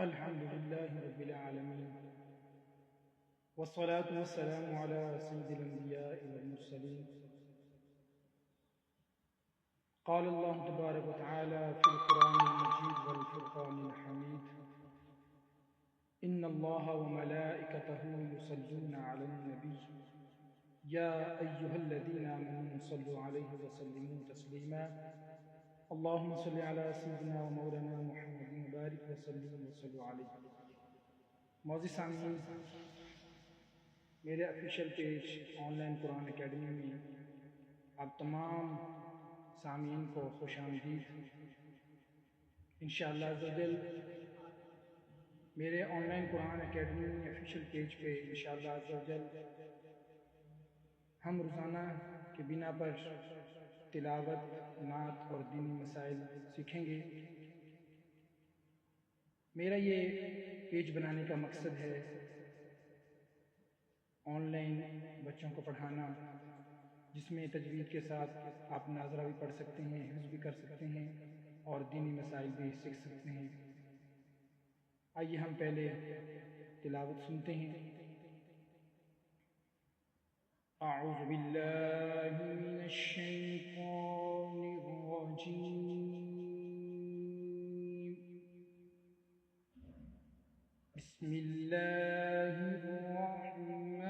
الحمد لله رب العالمين، والصلاة والسلام على سيد الأنبياء والمرسلين. قال الله تبارك وتعالى في القرآن المجيد والفرقان الحميد: إن الله وملائكته يصلون على النبي يا أيها الذين آمنوا صلوا عليه وسلموا تسليما. اللهم صل على سيدنا ومولانا محمد مبارک وسلم وصلوا علیہ. معزز سامعین، میرے official page on line Quran academy میں آپ تمام سامعین کو خوش آمدید. انشاءاللہ عزوجل میرے on line Quran academy official page پہ انشاءاللہ عزوجل ہم روزانہ کی بنا پر تلاوت، نعت اور دینی مسائل سیکھیں گے. میرا یہ پیج بنانے کا مقصد ہے آن لائن بچوں کو پڑھانا، جس میں تجوید کے ساتھ آپ ناظرہ بھی پڑھ سکتے ہیں، حفظ بھی کر سکتے ہیں اور دینی مسائل بھی سیکھ سکتے ہیں. آئیے ہم پہلے تلاوت سنتے ہیں. اعوذ باللہ من الشیطان الرجیم. بسم اللہ الرحمن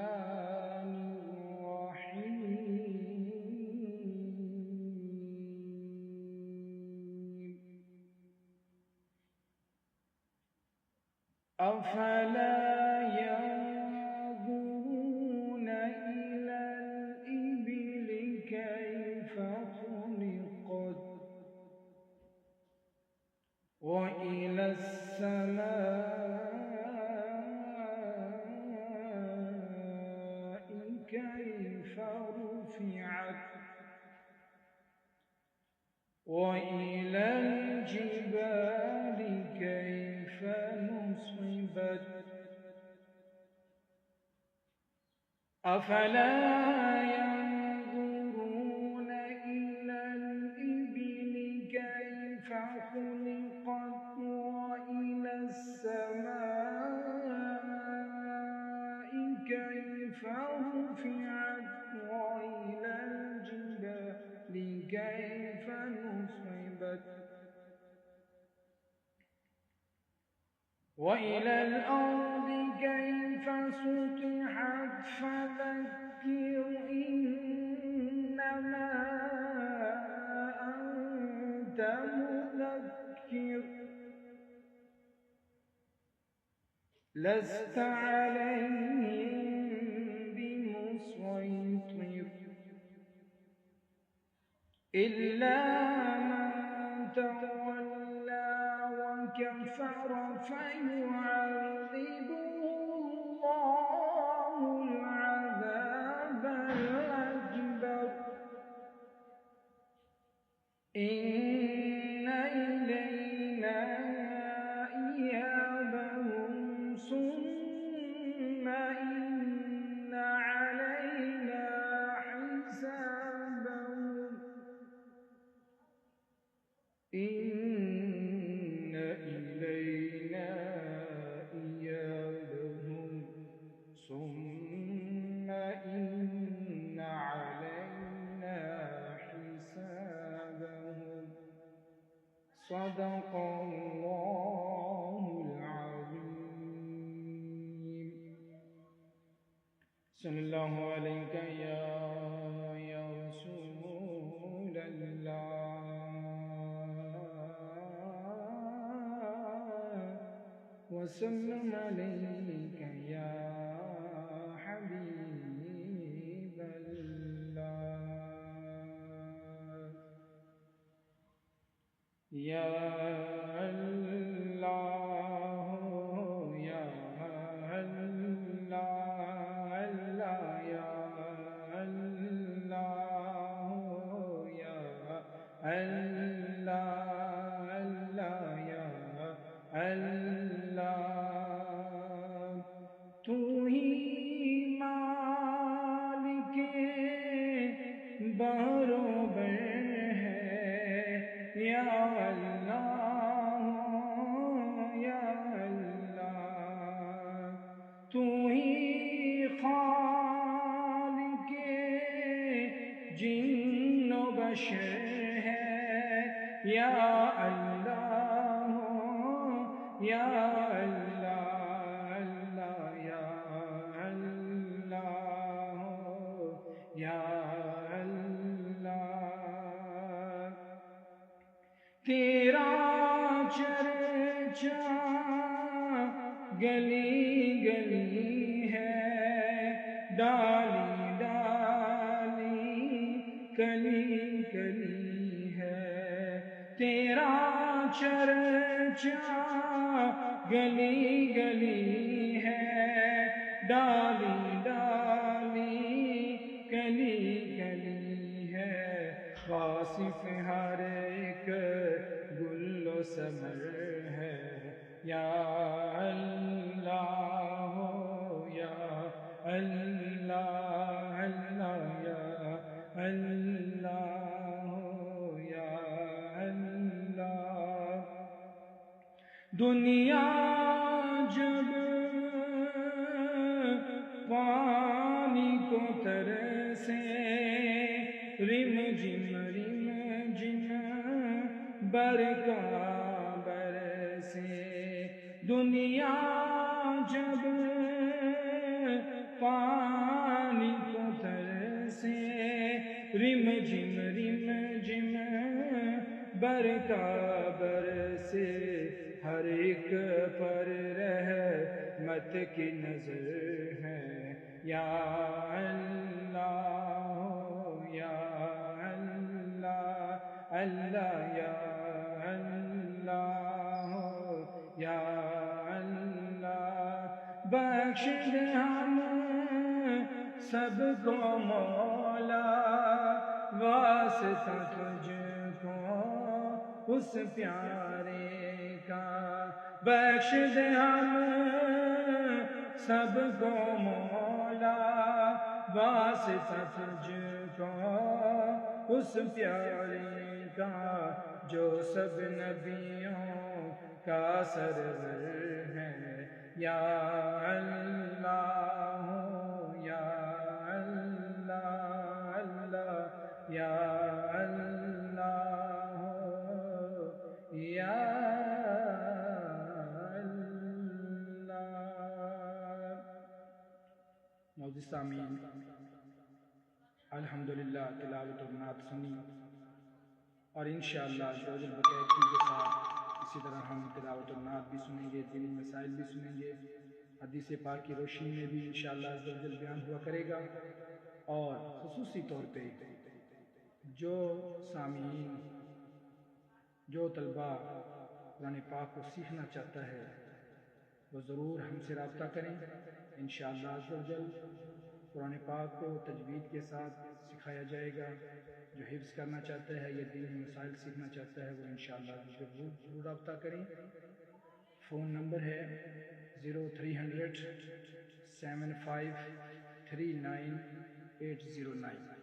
الرحیم. افلا وَإِلَى السَّمَاءِ كَيْفَ رُفِعَتْ وَإِلَى الْجِبَالِ كَيْفَ نُصِبَتْ أَفَلَا يَنظُرُونَ إِلَى الْإِبِلِ كَيْفَ خُلِقَتْ وَإِلَى السَّمَاءِ كَيْفَ رُفِعَتْ وَإِلَى الْجِبَالِ كَيْفَ نُصِبَتْ وَإِلَى الْأَرْضِ كَيْفَ سُطِحَتْ فَذَكِّرْ إِنَّمَا أَنْتَ مُذَكِّرٌ لَسْتَ عَلَيْهِمْ بِمُصَيْطِرٍ إِلَّا مَنْ تَوَلَّى وَكَفَرَ فَيُعَذِّبُهُ اللَّهُ الْعَذَابَ الْأَكْبَرَ إِنَّ إِلَيْنَا إِيَابَهُمْ ثُمَّ إِنَّ عَلَيْنَا حِسَابَهُمْ إِنَّ إِلَيْنَا إِيَابَهُمْ ثُمَّ إِنَّ عَلَيْنَا حِسَابَهُمْ. صدق اللہ العظیم. صلی اللہ علیہ یا رسول اللہ وسلم علیک یا حبیب اللہ. یا اللہ یا اللہ اللہ یا اللہ یا اللہ اللہ یا اللہ. تو ہی مالک بر و بر ہے یا اللہ یا اللہ یا اللہ اللہ یا اللہ یا اللہ تیرا چرچا گلی گلی ہے ڈالی ڈالی کلی کلی ہے تیرا چرچا گلی گلی ہے ڈالی ڈالی کلی کلی ہے واصف ہر ایک گل و ثمر ہے یا اللہ یا اللہ اللہ یا اللہ یا اللہ دنیا جب پانی کو ترسے رم جم برکا برسے دنیا جب پانی کو ترسے رم جم برکا برسے ہر ایک پر رحمت کی نظر ہے یا اللہ یا اللہ اللہ یا اللہ یا اللہ بخش دے ہم سب کو مولا واسطہ تجھ کو اس پیارے کا بخش دے ہم سب کو مولا واسطہ تجھ کو اس پیارے کا جو سب نبیوں کا سرور ہے یا اللہ یا اللہ اللہ یا اللہ یا اللہ معزز سامعین الحمدللہ تلاوت و نعت سنی اور انشاءاللہ بقیدگی کے ساتھ اسی طرح ہم تلاوت و نعت بھی سنیں گے دینی مسائل بھی سنیں گے حدیث پاک کی روشنی میں بھی انشاءاللہ بیان ہوا کرے گا اور خصوصی طور پہ جو سامعین جو طلبہ قرآن پاک کو سیکھنا چاہتا ہے وہ ضرور ہم سے رابطہ کریں انشاءاللہ قرآن پاک کو تجوید کے ساتھ سکھایا جائے گا جو حفظ کرنا چاہتا ہے یا دینی مسائل سیکھنا چاہتا ہے وہ انشاءاللہ ضرور رابطہ کریں فون نمبر ہے 0300 7539 809